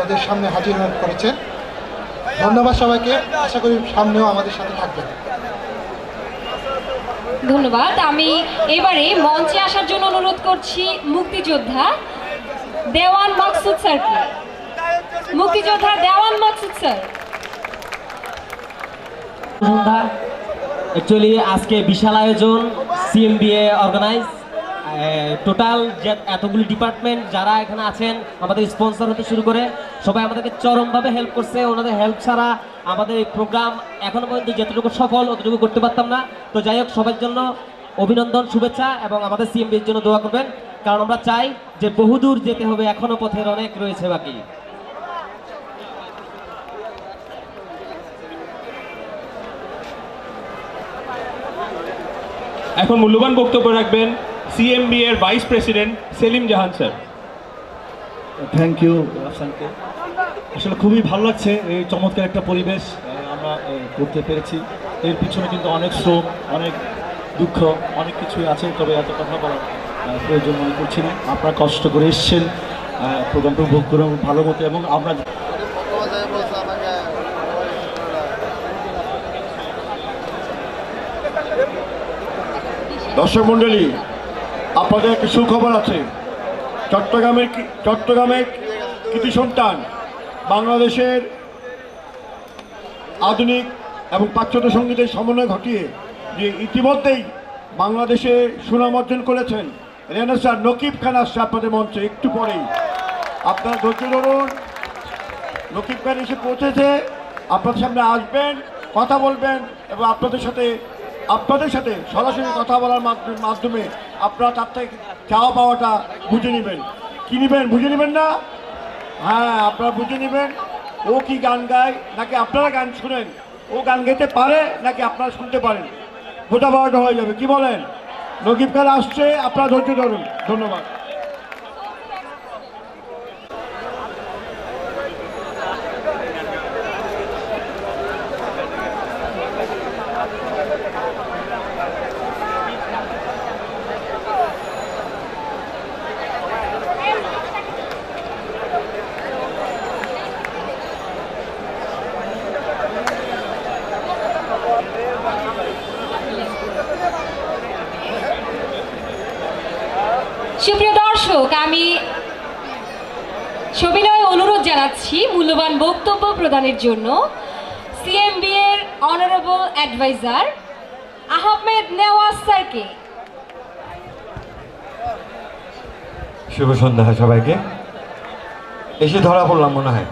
তাদের সামনে হাজির করেছেন। ধন্যবাদ সবাইকে, আশা করি সামনেও আমাদের সাথে থাকবেন। ধন্যবাদ। আমি এবারে মঞ্চে আসার জন্য অনুরোধ করছি মুক্তিযোদ্ধা দেওয়ান মাকসুদ স্যারকে। মুক্তিযোদ্ধা দেওয়ান মাকসুদ স্যার। অ্যাকচুয়ালি আজকে বিশাল আয়োজন, সিএমবিএ অর্গানাইজ, টোটাল যে এতগুলি ডিপার্টমেন্ট যারা এখানে আছেন, আমাদের স্পন্সর হতে শুরু করে সবাই আমাদেরকে চরমভাবে হেল্প করছে। ওনাদের হেল্প ছাড়া আমাদের এই প্রোগ্রাম এখনো পর্যন্ত যতটুকু সফল অতটুকু করতে পারতাম না। তো যাই হোক, সবার জন্য অভিনন্দন, শুভেচ্ছা এবং আমাদের সিএমবির জন্য দোয়া করবেন, কারণ আমরা চাই যে বহুদূর যেতে হবে, এখনো পথের অনেক রয়েছে বাকি। এখন মূল্যবান বক্তব্য রাখবেন সিএমবি এর vice president Selim Jahan sir. Thank you আফসানকে। আসলে খুবই ভালো লাগছে, এই চমৎকার একটা পরিবেশ আমরা করতে পেরেছি। এর পিছনে কিন্তু অনেক শ্রম, অনেক দুঃখ, অনেক কিছুই আছে, তবে এত কথা বলার প্রয়োজন মনে করছি না। আপনারা কষ্ট করে এসছেন, প্রোগ্রামটা উপভোগ করে ভালো মতো, এবং আমরা দর্শক মণ্ডলী, আপনাদের একটি সুখবর আছে। চট্টগ্রামের কৃতি সন্তান, বাংলাদেশের আধুনিক এবং পাশ্চাত্য সঙ্গীতের সমন্বয় ঘটিয়ে যে ইতিমধ্যেই বাংলাদেশে সুনাম অর্জন করেছেন রেনেসাঁ নকিব খান আসছে আপনাদের মঞ্চে একটু পরেই। আপনারা ধৈর্য ধরুন, নকিব খান এসে পৌঁছেছে। আপনাদের সামনে আসবেন, কথা বলবেন এবং আপনাদের সাথে সরাসরি কথা বলার মাধ্যমে আপনারা তার থেকে চাওয়া পাওয়াটা বুঝে নেবেন। কী নেবেন, বুঝে নেবেন না? হ্যাঁ, আপনারা বুঝে নেবেন ও কি গান গায়, নাকি আপনারা গান শুনেন। ও গান গাইতে পারে নাকি আপনারা শুনতে পারেন, গোটা বারোটা হয়ে যাবে। কি বলেন? নকিব খান আসছে, আপনারা ধৈর্য ধরুন। ধন্যবাদ। সুপ্রিয় দর্শক, আমি সবিনয় অনুরোধ জানাচ্ছি মূল্যবান বক্তব্য প্রদানের জন্য সিএমবি এর অনারেবল অ্যাডভাইজার আহমেদ নেওয়াজ স্যারকে। শুভ সন্ধ্যা সবাইকে। এসে ধরা পড়লাম মনে হয়,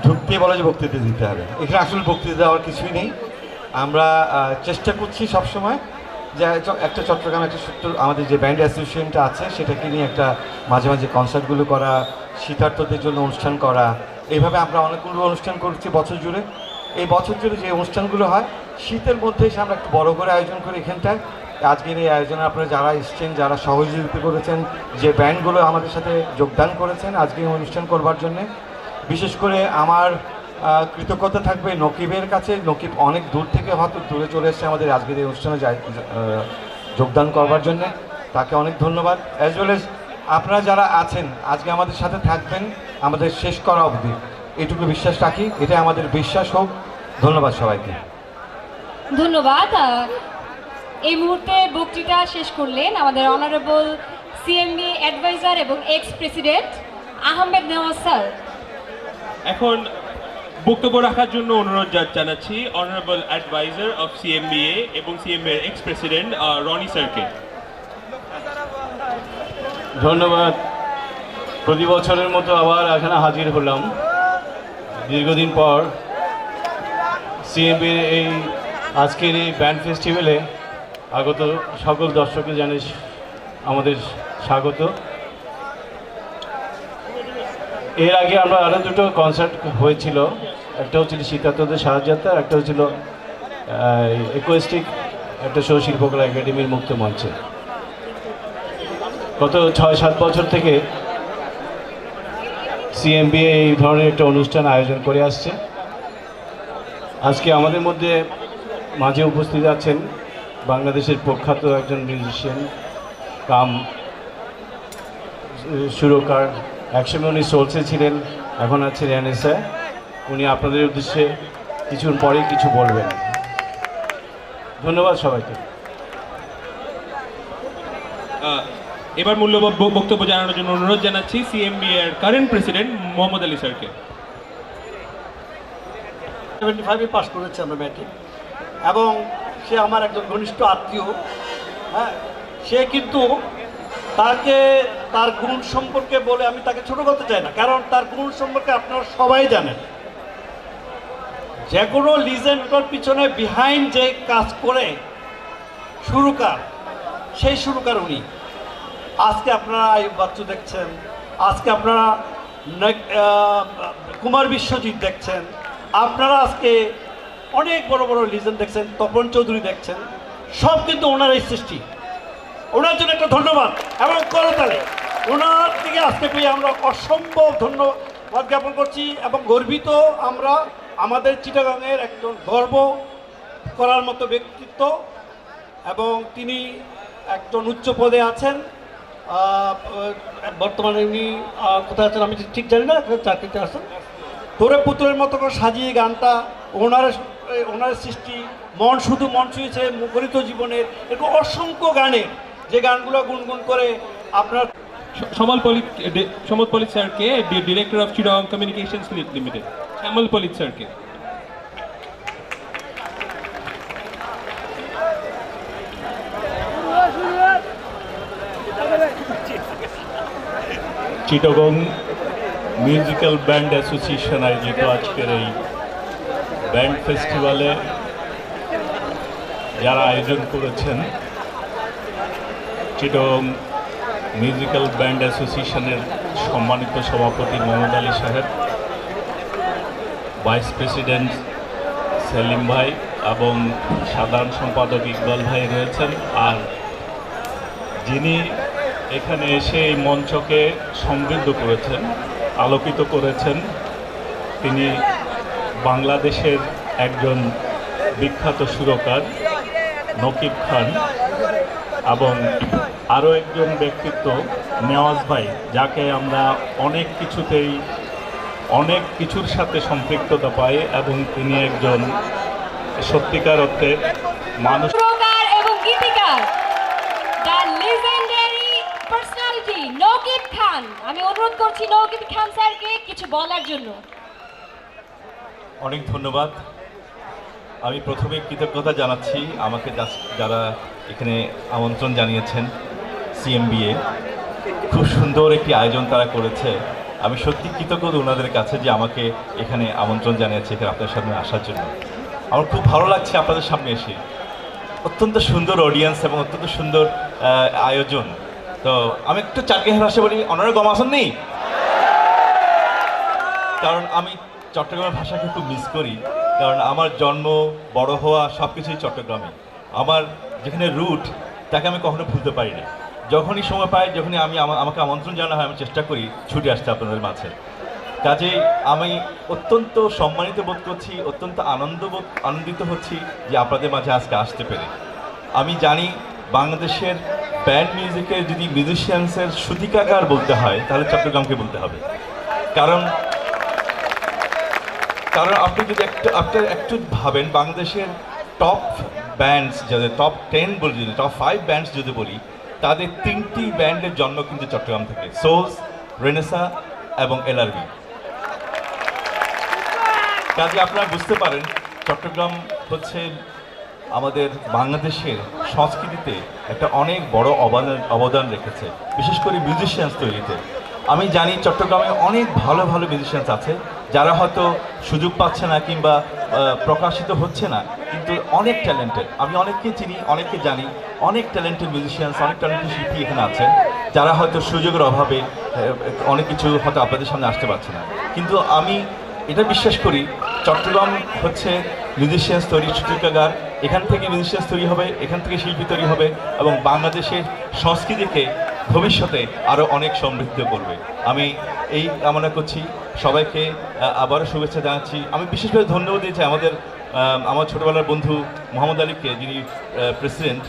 ঢুকতে বলে যে বক্তৃতা দিতে হবে। এখানে আসলে বক্তৃতা দেওয়ার কিছুই নেই। আমরা চেষ্টা করছি সবসময় যে একটা চট্টগ্রামে একটা ছোট্ট আমাদের যে ব্যান্ড অ্যাসোসিয়েশনটা আছে সেটাকে নিয়ে একটা মাঝে মাঝে কনসার্টগুলো করা, শীতার্থদের জন্য অনুষ্ঠান করা। এইভাবে আমরা অনেকগুলো অনুষ্ঠান করছি বছর জুড়ে। এই বছর জুড়ে যে অনুষ্ঠানগুলো হয় শীতের মধ্যে এসে আমরা একটু বড় করে আয়োজন করি এখানটায়। আজকের এই আয়োজনে আপনারা যারা এসছেন, যারা সহযোগিতা করেছেন, যে ব্যান্ডগুলো আমাদের সাথে যোগদান করেছেন আজকে এই অনুষ্ঠান করবার জন্যে, বিশেষ করে আমার কৃতজ্ঞতা থাকবে নকিবের কাছে। নকিব অনেক দূর থেকে হয়তো দূরে চলে এসছে আমাদের আজকের এই অনুষ্ঠানে যোগদান করবার জন্য, তাকে অনেক ধন্যবাদ। অ্যাজ ওয়েল এজ আপনারা যারা আছেন আজকে আমাদের সাথে থাকবেন আমাদের শেষ করা অবধি, এটুকু বিশ্বাস রাখি, এটা আমাদের বিশ্বাস হোক। ধন্যবাদ সবাইকে। ধন্যবাদ। এই মুহূর্তে বক্তৃতা শেষ করলেন আমাদের অনারেবল সিএমবি অ্যাডভাইজার এবং ex president Ahmed Nawaz sir. এখন বক্তব্য রাখার জন্য অনুরোধ জানাচ্ছি অনারেবল অ্যাডভাইজার অফ সিএমবিএ এবং সিএমবি এর এক্স প্রেসিডেন্ট রনি স্যারকে। ধন্যবাদ। প্রতি বছরের মতো আবার এখানে হাজির হলাম দীর্ঘদিন পর। সিএমবির এই আজকের এই ব্যান্ড ফেস্টিভ্যালে আগত সকল দর্শককে জানিস আমাদের স্বাগত। এর আগে আমরা আরও দুটো কনসার্ট হয়েছিল, একটা হচ্ছিল শীতার্থদের সাহায্যার্থে, একটা হচ্ছিল একুয়েস্টিক একটা শো শিল্পকলা একাডেমির মুক্ত মঞ্চে। গত 6-7 বছর থেকে সিএমবিএ এই ধরনের একটা অনুষ্ঠান আয়োজন করে আসছে। আজকে আমাদের মধ্যে মাঝে উপস্থিত আছেন বাংলাদেশের প্রখ্যাত একজন মিউজিশিয়ান কাম সুরকার, একসময় উনি সোলসে ছিলেন, এখন আছে রেহানিসা, উনি আপনাদের উদ্দেশ্যে কিছুক্ষণ পরেই কিছু বলবেন। ধন্যবাদ সবাইকে। এবার মূল্যবান বক্তব্য জানানোর জন্য অনুরোধ জানাচ্ছি সিএমবি এর কারেন্ট প্রেসিডেন্ট মোহাম্মদ আলী স্যারকে। 75-এ পাস করেছে আমরা ম্যাট্রিক, এবং সে আমার একজন ঘনিষ্ঠ আত্মীয়। হ্যাঁ, সে কিন্তু তার গুণ সম্পর্কে বলে আমি তাকে ছোট করতে চাই না, কারণ তার গুণ সম্পর্কে আপনারা সবাই জানেন। যে কোনো লিজেন্ডের পিছনে বিহাইন্ড যে কাজ করে সুরকার, সেই সুরকার উনি। আজকে আপনারা আয়ুব বাচ্চু দেখছেন, আজকে আপনারা কুমার বিশ্বজিৎ দেখছেন, আপনারা আজকে অনেক বড় বড় লিজেন্ড দেখছেন, তপন চৌধুরী দেখছেন, সব কিন্তু ওনারই সৃষ্টি। ওনার জন্য একটা ধন্যবাদ এবং করতালি। ওনার থেকে আজকে পেয়ে আমরা অসম্ভব ধন্যবাদ জ্ঞাপন করছি এবং গর্বিত আমরা। আমাদের চিটাগাংয়ের একজন গর্ব করার মতো ব্যক্তিত্ব, এবং তিনি একজন উচ্চ পদে আছেন। বর্তমানে উনি কোথায় আছেন আমি ঠিক জানি না, চাকরিতে আছেন। তোরে পুতুলের মতো করে সাজিয়ে গানটা ওনার সৃষ্টি। মন শুধু মন ছুঁয়েছে, মুখরিত জীবনের, এরকম অসংখ্য গানের যে গানগুলো গুনগুন করে আপনার শ্যামল পলিত স্যারকে, director of Chittagong communications limited, Shyamal Palit স্যারকে। চিটাগং মিউজিক্যাল ব্যান্ড অ্যাসোসিয়েশন আয়োজিত আজকের এই ব্যান্ড ফেস্টিভ্যালে যারা আয়োজন করেছেন, চিটাগং মিউজিক্যাল ব্যান্ড অ্যাসোসিয়েশনের সম্মানিত সভাপতি মোহাম্মদ আলী সাহেব, ভাইস প্রেসিডেন্ট সেলিম ভাই এবং সাধারণ সম্পাদক ইকবাল ভাই রয়েছেন। আর যিনি এখানে এসে এই মঞ্চকে সমৃদ্ধ করেছেন, আলোকিত করেছেন, তিনি বাংলাদেশের একজন বিখ্যাত সুরকার নকিব খান, এবং আরও একজন ব্যক্তিত্ব নেওয়াজ ভাই, যাকে আমরা অনেক কিছুর সাথে সম্পৃক্ততা পাই, এবং তিনি একজন সত্যিকার অর্থে মানুষ এবং গীতিকার দ্য লিজেন্ডারি পার্সোনালিটি নকিব খান। আমি অনুরোধ করছি নকিব খান স্যারকে কিছু বলার জন্য। অনেক ধন্যবাদ। আমি প্রথমে কৃতজ্ঞতা জানাচ্ছি আমাকে যারা এখানে আমন্ত্রণ জানিয়েছেন। সিএমবিএ খুব সুন্দর একটি আয়োজন তারা করেছে। আমি সত্যি কৃতজ্ঞ ওনাদের কাছে যে আমাকে এখানে আমন্ত্রণ জানিয়েছে এখানে আপনাদের সামনে আসার জন্য। আমার খুব ভালো লাগছে আপনাদের সামনে এসে। অত্যন্ত সুন্দর অডিয়েন্স এবং অত্যন্ত সুন্দর আয়োজন। তো আমি একটু চাকরি ভাষা বলি, অনারে গম আসন নেই, কারণ আমি চট্টগ্রামের ভাষাকে খুব মিস করি। কারণ আমার জন্ম, বড় হওয়া সব কিছুই চট্টগ্রামে। আমার যেখানে রুট তাকে আমি কখনো ভুলতে পারি না। যখনই সময় পাই, যখনই আমাকে আমন্ত্রণ জানা হয়, আমি চেষ্টা করি ছুটে আসতে আপনাদের মাঝে। কাজেই আমি অত্যন্ত সম্মানিত বোধ করছি, অত্যন্ত আনন্দিত হচ্ছি যে আপনাদের মাঝে আজকে আসতে পেরে। আমি জানি বাংলাদেশের ব্যান্ড মিউজিকের যদি মিউজিশিয়ানসের সূতিকাগার বলতে হয় তাহলে চট্টগ্রামকে বলতে হবে। কারণ আপনি যদি একটু ভাবেন, বাংলাদেশের টপ ব্যান্ডস যদি টপ 10 বলি, যদি টপ 5 ব্যান্ডস যদি বলি, তাদের 3টি ব্যান্ডের জন্ম কিন্তু চট্টগ্রাম থেকে, সোলস, রেনেসা এবং এলআরবি। কাজে আপনারা বুঝতে পারেন চট্টগ্রাম হচ্ছে আমাদের বাংলাদেশের সংস্কৃতিতে একটা অনেক বড় অবদান রেখেছে, বিশেষ করে মিউজিশিয়ানস তৈরিতে। আমি জানি চট্টগ্রামে অনেক ভালো ভালো মিউজিশিয়ানস আছে যারা হয়তো সুযোগ পাচ্ছে না কিংবা প্রকাশিত হচ্ছে না, কিন্তু অনেক ট্যালেন্টেড। আমি অনেককে চিনি, অনেককে জানি, অনেক ট্যালেন্টেড মিউজিশিয়ানস, অনেক ট্যালেন্টেড শিল্পী এখানে আছেন যারা হয়তো সুযোগের অভাবে অনেক কিছু হয়তো আপনাদের সামনে আসতে পারছে না। কিন্তু আমি এটা বিশ্বাস করি চট্টগ্রাম হচ্ছে মিউজিশিয়ানস তৈরির সূতিকাগার। এখান থেকে মিউজিশিয়ানস তৈরি হবে, এখান থেকে শিল্পী তৈরি হবে এবং বাংলাদেশের সংস্কৃতিকে ভবিষ্যতে আরও অনেক সমৃদ্ধ করবে। আমি এই কামনা করছি। সবাইকে আবারও শুভেচ্ছা জানাচ্ছি। আমি বিশেষভাবে ধন্যবাদ দিয়েছি আমার ছোটোবেলার বন্ধু মোহাম্মদ আলীকে, যিনি প্রেসিডেন্ট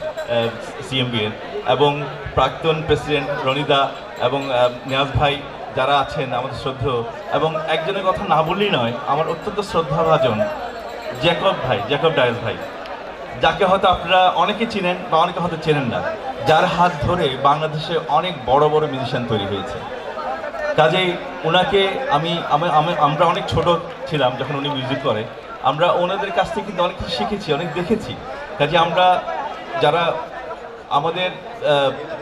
সিএমবিএর, এবং প্রাক্তন প্রেসিডেন্ট রনিদা এবং নিয়াজ ভাই যারা আছেন আমাদের শ্রদ্ধেয়, এবং একজনের কথা না বললেই নয়, আমার অত্যন্ত শ্রদ্ধাভাজন জ্যাকব ডায়েস ভাই, যাকে হয়তো আপনারা অনেকে চিনেন বা অনেকে হয়তো চেনেন না, যার হাত ধরে বাংলাদেশে অনেক বড় বড় মিউজিশিয়ান তৈরি হয়েছে। কাজেই ওনাকে আমরা অনেক ছোট ছিলাম যখন উনি মিউজিক করে, আমরা ওনাদের কাছ থেকে কিন্তু অনেক কিছু শিখেছি, অনেক দেখেছি। কাজে আমরা যারা আমাদের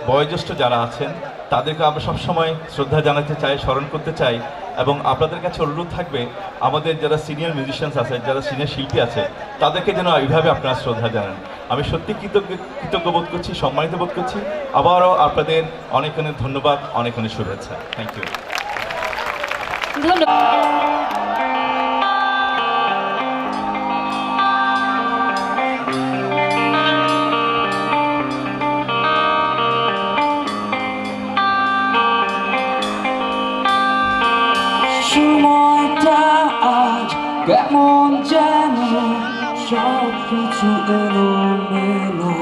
বয়োজ্যেষ্ঠ যারা আছেন তাদেরকে আমরা সবসময় শ্রদ্ধা জানাতে চাই, স্মরণ করতে চাই, এবং আপনাদের কাছে অনুরোধ থাকবে আমাদের যারা সিনিয়র মিউজিশিয়ানস আছে, যারা সিনিয়র শিল্পী আছে, তাদেরকে যেন এইভাবে আপনারা শ্রদ্ধা জানান। আমি সত্যি কৃতজ্ঞ বোধ করছি, সম্মানিত বোধ করছি। আবারও আপনাদের অনেক অনেক ধন্যবাদ, অনেক অনেক শুভেচ্ছা। Thank you. সময়টা আজ কেমন যেন সব কিছু এলোমেলো,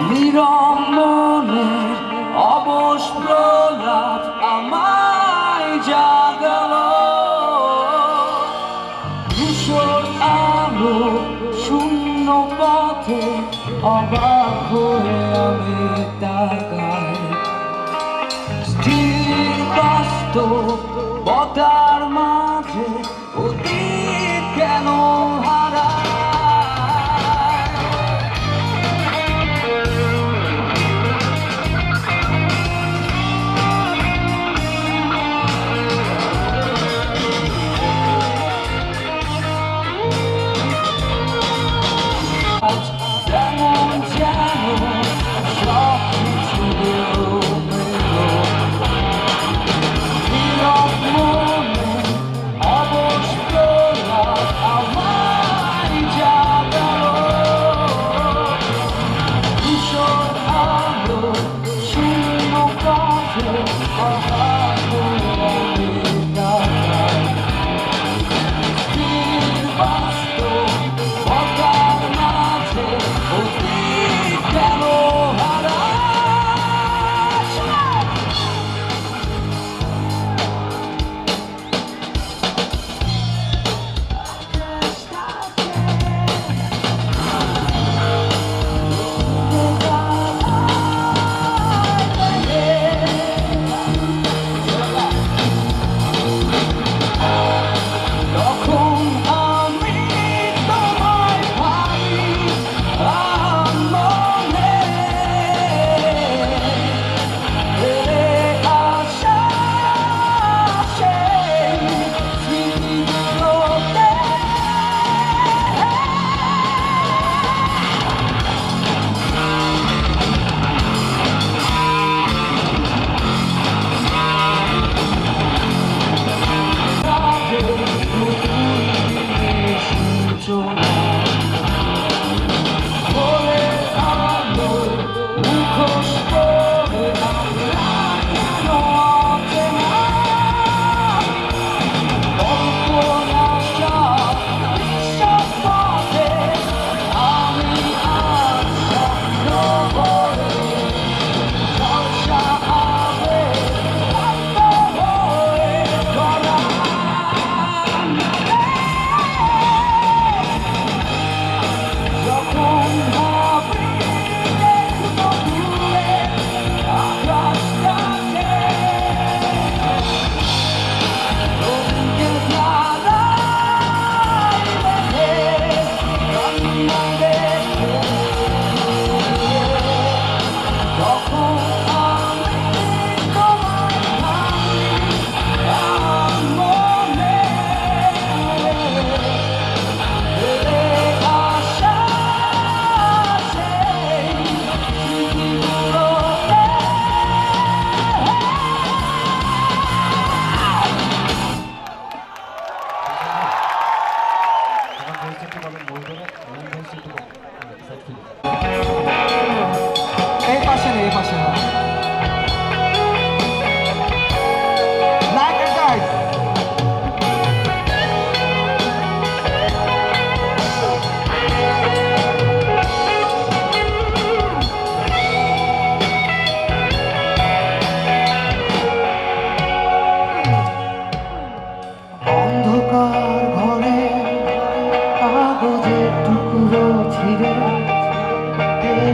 নীরব মনের অবশ প্রলাপ আমায় জাগালো। ধূসর আলো শূন্য পথে অবাক হয়ে আমি তাকাই, স্থির বাস্তবতার মাঝে অতীত কেন হারায়। যেমন যেন সব কিছু এলোমেলো, নীরব মনে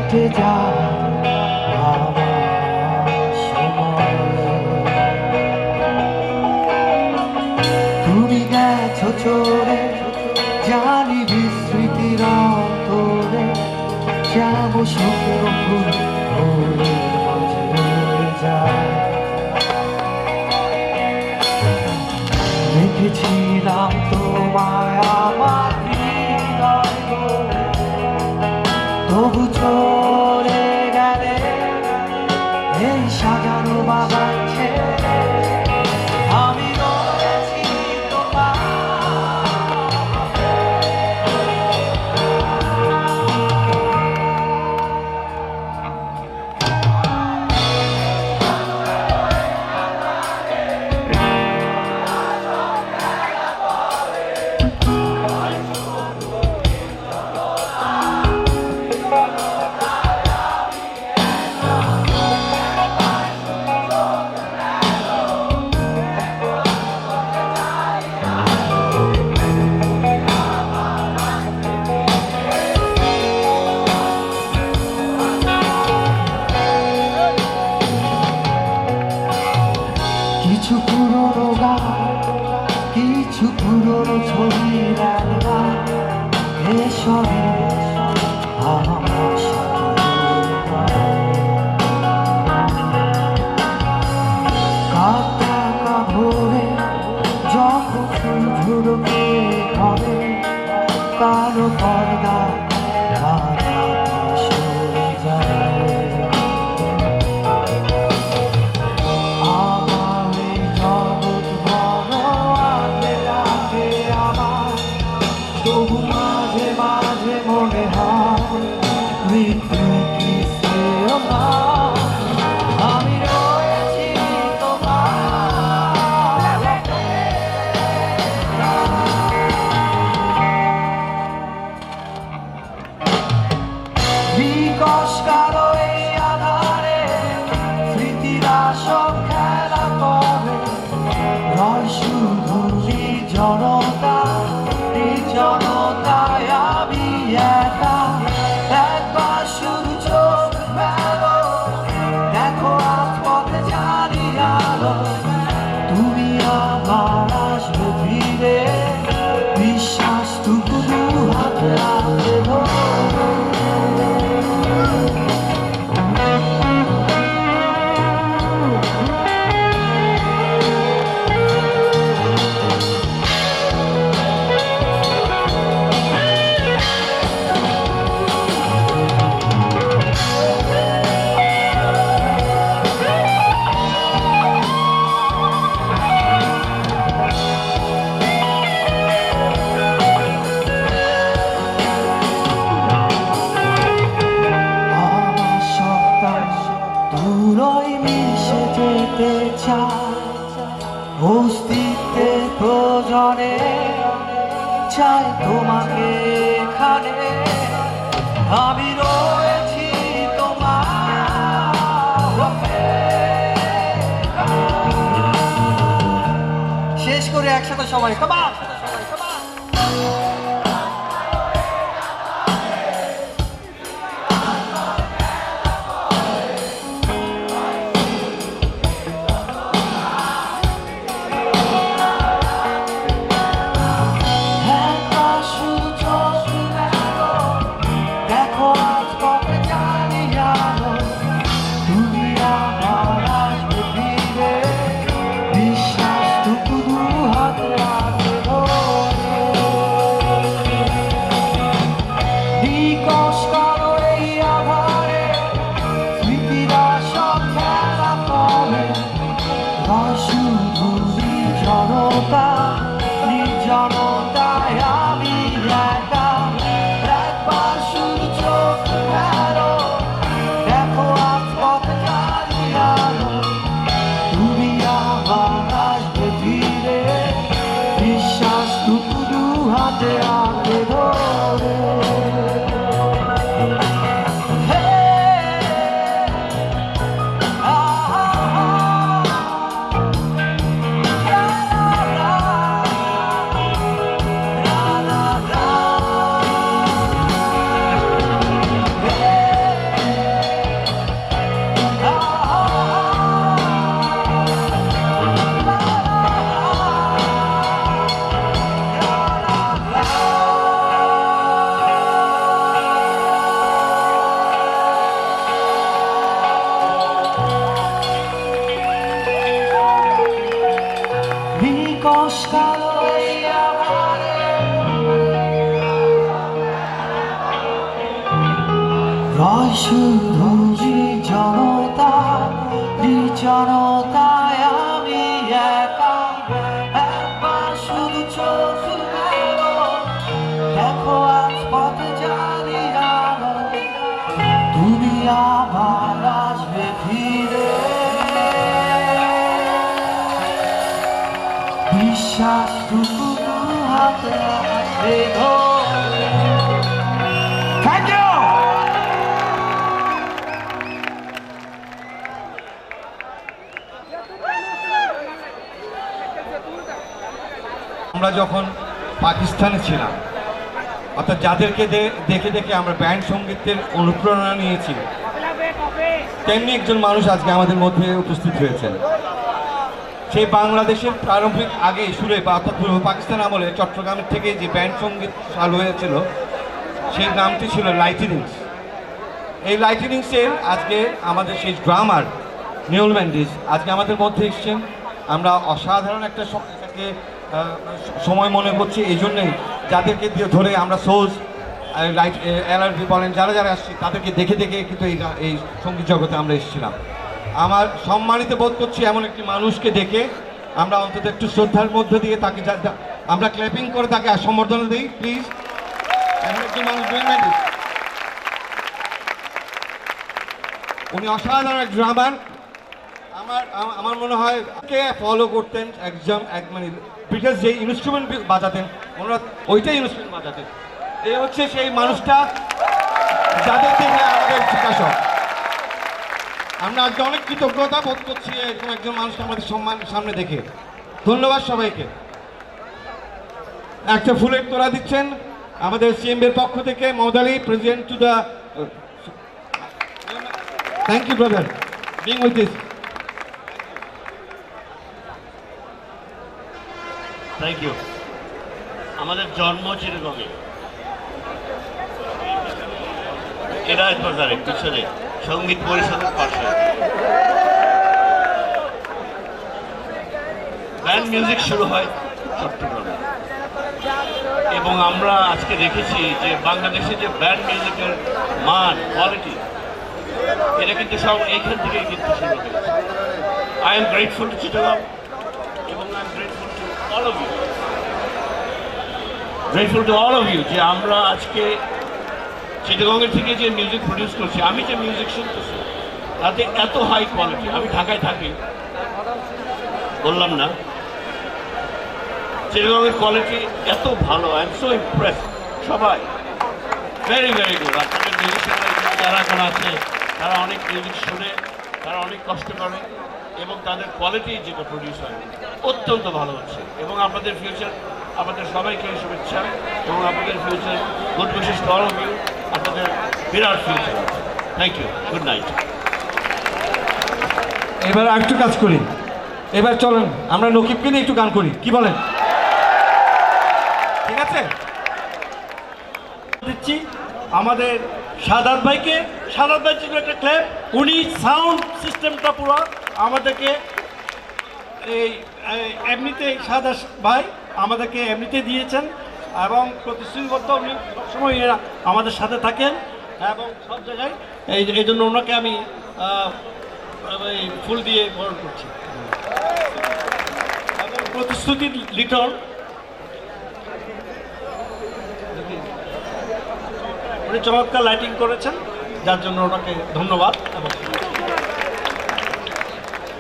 কেটে যায় আমার সময়। তুমি গেছো চোরে জানি বিস্মৃতির অন্তরে, যাব শুকনো ফুল ফুলের মাঝে রয়ে যায়। দেখেছিলাম তোমায় আমার হৃদয় গড়ে, তবু চলে গেলে এই সাজানো বাগান ছেড়ে। আমি রয়েছি তোমার কিছু পুরনো গান, কিছু পুরনো ছবির অ্যালবাম, এসবে আমার সাথে কাটা ভোরে যখন ঝুলকে হবে কালো পর্দা সরে যায়। আমার এই জগৎ বড় আগে লাগে আমার, তবু মাঝে মাঝে মনে হয় মৃত্যু কি শ্রেয় না। আমি রয়েছি তোমার বিকশ কালো এই আধারে, স্মৃতিরা সব খেলা করে, রয় শুধু নির্জনতা, নির্জনতায় আমি একা। একবার শুধু চোখ মেলো, দেখো আজ পথে জানি আলো, তুমি আবার আসবে ফিরে, বিশ্বাসটুকু দু হাতে রাখতে ধরে। আমার সত্তা দূরই মিশে যেতে চায়, অস্তিত্বের প্রয়োজনে চাই তোমাকে এখানে। আমি রয়েছি তোমার শেষ করে একসাথে সবাই কামান। দেখো আজ পথে জানি আলো, তুমি আবার আসবে ফিরে, বিশ্বাসটুকু দু হাতে রাখতে ধরে। বিকশ কালো এই আধারে, স্মৃতিরা সব খেলা করে, রয় শুধু নির্জনতা, নির্জনতায় আমি একা। একবার শুধু চোখ মেলো, দেখো আজ পথে জানি আলো, তুমি আবার আসবে ফিরে, বিশ্বাসটুকু দু হাতে আঁকড়ে ধরে। নমস্কার ওই আমার রয় শুধু জনতা জনতায় আমি একা একবার শুধু চোখ মেলো দেখো আজ পথে জানি আলো তুমি আবার আসবে ফিরে বিশ্বাসটুকু হাতে আসবে ধরে থ্যাংক ইউ আমরা যখন পাকিস্তানে ছিলাম, অর্থাৎ যাদেরকে দেখে দেখে আমরা ব্যান্ড সঙ্গীতের অনুপ্রেরণা নিয়েছি, তেমনি একজন মানুষ আজকে আমাদের মধ্যে উপস্থিত হয়েছেন। সেই বাংলাদেশের প্রারম্ভিক আগে শুরু অর্থাৎ পূর্ব পাকিস্তান আমলে চট্টগ্রামের থেকে যে ব্যান্ড সঙ্গীত চালু হয়েছিল সেই নামটি ছিল লাইটেনিংস। এই লাইটেনিংসের আজকে আমাদের সেই ড্রামার নিউল ম্যান্ডিস আজকে আমাদের মধ্যে এসছেন। আমরা অসাধারণ একটা সময় মনে করছি এই জন্যেই, যাদেরকে ধরে আমরা সোজ লাইট এলআরবি বলেন যারা যারা আসছি তাদেরকে দেখে দেখে কিন্তু এই সঙ্গীত জগতে আমরা এসেছিলাম। আমার সম্মানিত বোধ করছি এমন একটি মানুষকে দেখে। আমরা অন্তত একটু শ্রদ্ধার মধ্য দিয়ে তাকে আমরা ক্ল্যাপিং করে তাকে সম্বর্ধনা দিই প্লিজ। এমন একজন মানুষ উনি অসাধারণ এক ড্রামার। আমার মনে হয় কে ফলো করতেন মানে ব্রিটিশ যে ইনস্ট্রুমেন্ট বাজাতেন ওনারা ওইটাই ইনস্ট্রুমেন্ট বাজাতেন। এই হচ্ছে সেই মানুষটা যাদের থেকে আমাদের বিকাশক। আমরা আজকে অনেক কৃতজ্ঞতা বোধ করছি এরকম একজন মানুষকে আমাদের সামনে দেখে। ধন্যবাদ সবাইকে। একটা ফুলের তোড়া দিচ্ছেন আমাদের সিএমবির পক্ষ থেকে মহোদয় president to the thank you brother being with this. Thank you. আমাদের জন্ম চিরগঙ্গে এরাজ বাজারের পিছনে সঙ্গীত পরিষদের পাশে ব্যান্ড মিউজিক শুরু হয় চট্টগ্রামে, এবং আমরা আজকে দেখেছি যে বাংলাদেশে যে ব্যান্ড মিউজিকের মান কোয়ালিটি এটা কিন্তু সব এইখান থেকেই কিন্তু শুরু হয়েছে। I am grateful to Chittagong এবং I am grateful to all of you, grateful to all of you যে আমরা আজকে চিটাগংয়ের থেকে যে মিউজিক প্রডিউস করছি, আমি যে মিউজিক শুনতেছি তাতে এত হাই কোয়ালিটি। আমি ঢাকায় থাকি, বললাম না, চিটাগংয়ের কোয়ালিটি এত ভালো। I am so Impress. সবাই ভেরি ভেরি গুড। আপনাদের মিউজিশিয়ানরা যারা এখন আছে তারা অনেক মিউজিক শুনে, তারা অনেক কষ্ট করে এবং তাদের কোয়ালিটি যেটা প্রডিউস হয় অত্যন্ত ভালো হচ্ছে। এবং আপনাদের ফিউচার, আপনাদের সবাইকে শুভেচ্ছা এবং আপনাদের future good wishes to all of you. আপনাদের বিরাট ফিউচার আছে। Thank you, good night. এবার আরেকটু কাজ করি। এবার চলেন আমরা নকিবকে নিয়ে একটু গান করি, কি বলেন? ঠিক আছে, দিচ্ছি আমাদের সাদাত ভাইকে। সাদাত ভাই ছিল একটা ক্ল্যাপ, উনি সাউন্ড সিস্টেমটা পুরো আমাদেরকে এই এমনিতে সাদা ভাই আমাদেরকে এমনিতে দিয়েছেন এবং প্রতিশ্রুতিবদ্ধ উনি সবসময় আমাদের সাথে থাকেন এবং সব জায়গায় এই জন্য ওনাকে আমি ফুল দিয়ে বরণ করছি এবং প্রতিশ্রুতি লিটন উনি চমৎকার লাইটিং করেছেন, যার জন্য ওনাকে ধন্যবাদ। এবং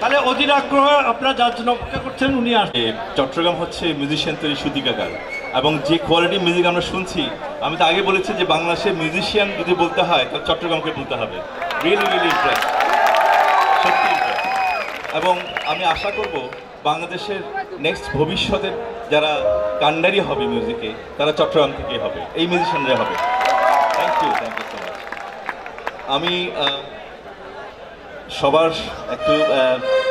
তাহলে অধীর আগ্রহ আপনারা যার জন্য অপেক্ষা করছেন উনি আসবেন। চট্টগ্রাম হচ্ছে মিউজিশিয়ান তৈরি সূতিকাগার, এবং যে কোয়ালিটি মিউজিক আমরা শুনছি, আমি তো আগে বলেছি যে বাংলাদেশের মিউজিশিয়ান যদি বলতে হয় তাহলে চট্টগ্রামকে বলতে হবে। রিয়েলি রিয়েলি ইমপ্রেস, সত্যি ইমপ্রেস। এবং আমি আশা করব বাংলাদেশের নেক্সট ভবিষ্যতের যারা কান্ডারি হবে মিউজিকে তারা চট্টগ্রাম থেকেই হবে, এই মিউজিশিয়ানরা হবে। Thank you so much. আমি সবার একটু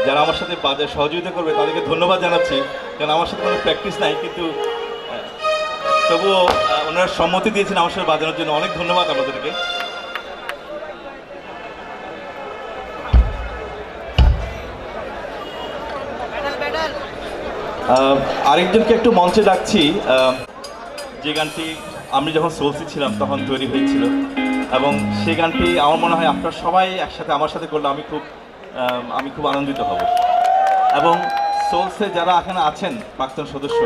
যারা আমার সাথে বাজার সহযোগিতা করবে তাদেরকে ধন্যবাদ জানাচ্ছি, কারণ আমার সাথে কোনো প্র্যাকটিস নাই, কিন্তু তবুও ওনারা সম্মতি দিয়েছেন আমার সাথে বাজানোর জন্য। অনেক ধন্যবাদ আমাদেরকে। আরেকজনকে একটু মঞ্চে ডাকছি, যে গানটি আমি যখন সোলসি ছিলাম তখন তৈরি হয়েছিল, এবং সেই গানটি আমার মনে হয় আপনারা সবাই একসাথে আমার সাথে করলে আমি খুব আনন্দিত হব। এবং সোলসে যারা এখানে আছেন প্রাক্তন সদস্য,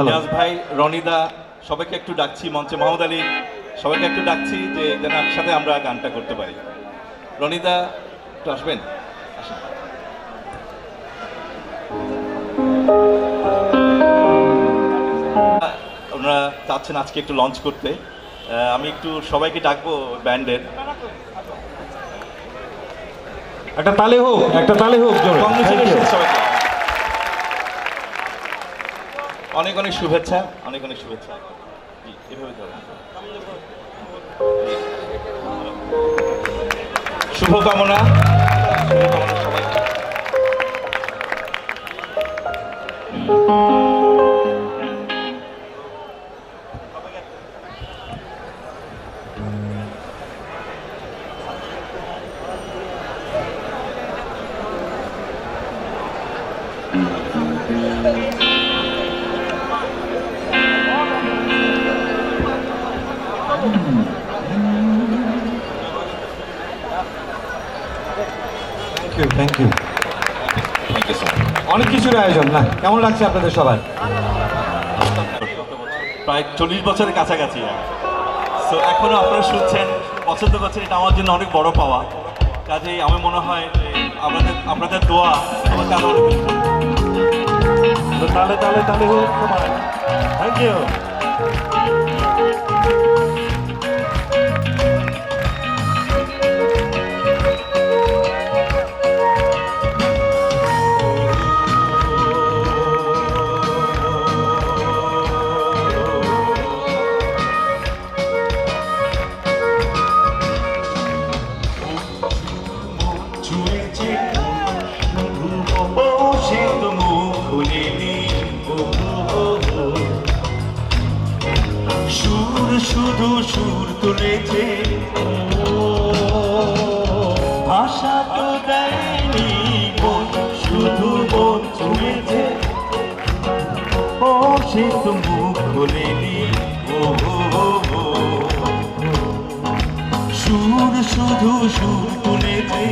নিয়াজ ভাই, রনিদা, সবাইকে একটু ডাকছি মঞ্চে, মোহাম্মদ আলী, সবাইকে একটু ডাকছি যে যেন একসাথে আমরা গানটা করতে পারি। রনিদা একটু আসবেন, আসেন। ওনারা চাচ্ছেন আজকে একটু লঞ্চ করতে, আমি একটু সবাইকে ডাকবো ব্যান্ডের। একটা তালে হোক, একটা তালে হোক। Congratulations সবাইকে, অনেক অনেক শুভেচ্ছা, অনেক অনেক শুভেচ্ছা। জি, এভাবে ধরুন। শুভকামনা, শুভকামনা সবাইকে। Thank you. অনেক কিছুর আয়োজন না, কেমন লাগছে আপনাদের সবার? প্রায় 40 বছরের কাছাকাছি। সো এখনো আপনারা শুনছেন, পছন্দ করছেন, এটা আমার জন্য অনেক বড় পাওয়া। কাজেই আমার মনে হয় যে আপনাদের দোয়া আমাকে আরো অনেক কিছু। তালে তালে তালে হোক তোমার। Thank you. শুধু সুর তুলেছে, ভাষা তো দেয়নি মন, শুধু মন ছুঁয়েছে। ও সে তো মুখ খোলেনি, সুর শুধু সুর তুলেছে,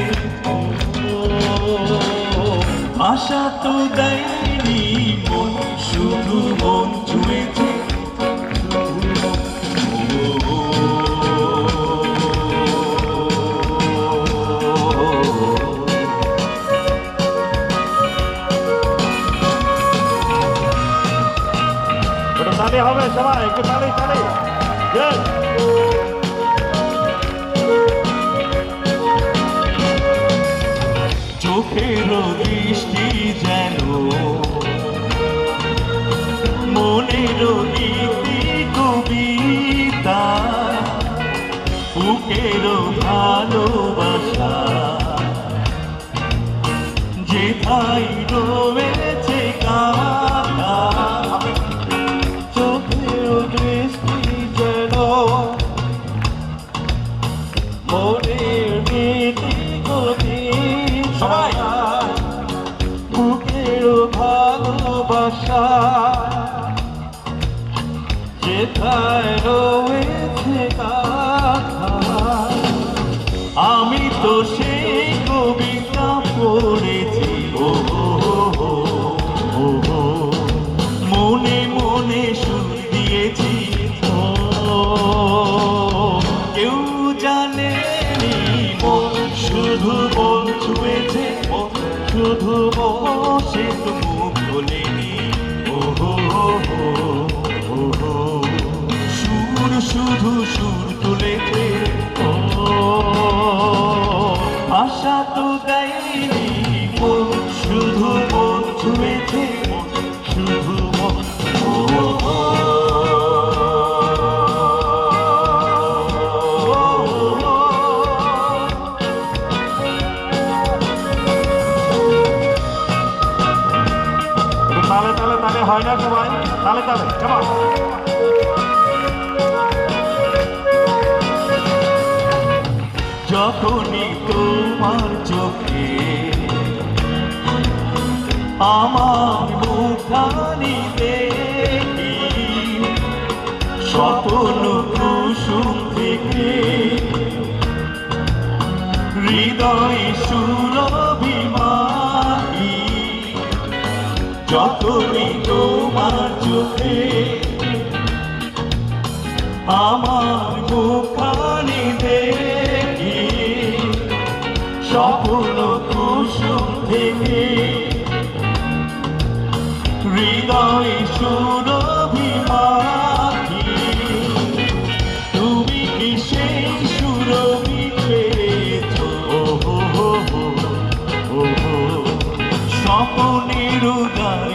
ভাষা তো দেয়নি মন, শুধু মন ছুঁয়েছে। তালে হবে সবাই, একটু তালে তালে। চোখের দৃষ্টি যেন মনের গীতি কবিতা, বুকের ভালোবাসা যেথায় রয়েছে কাটা। চোখের দৃষ্টি যেন মনের গীতি কবিতা, বুকের ভালোবাসা যেথায় রয়েছে কাটা। আমি তো সেই কবিতা পড়েছি, মনে মনে সুর দিয়েছি। কেউ জানেনি মন, শুধু মন ছুঁয়েছে, শুধু বসে তো মুখ খোলেনি। সুর শুধু সুর তুলেছে, ভাষা তো দেয়নি মন, শুধু মন ছুঁয়েছে, শুধু মন। তালে তালে তালে হয় না সবাই, তালে তালে কেমন? যখনই তোমার চোখে আমার মুখানি দেখি স্বপ্ন কুসুম থেকে হৃদয় সুরভিমানী যতই তোমার চোখে আমার মুখানি দেখি স্বপ্ন কুসুম থেকে হৃদয় সুরভিমানী তুমি কি সেই সুরভি পেয়েছ স্বপ্নের উদার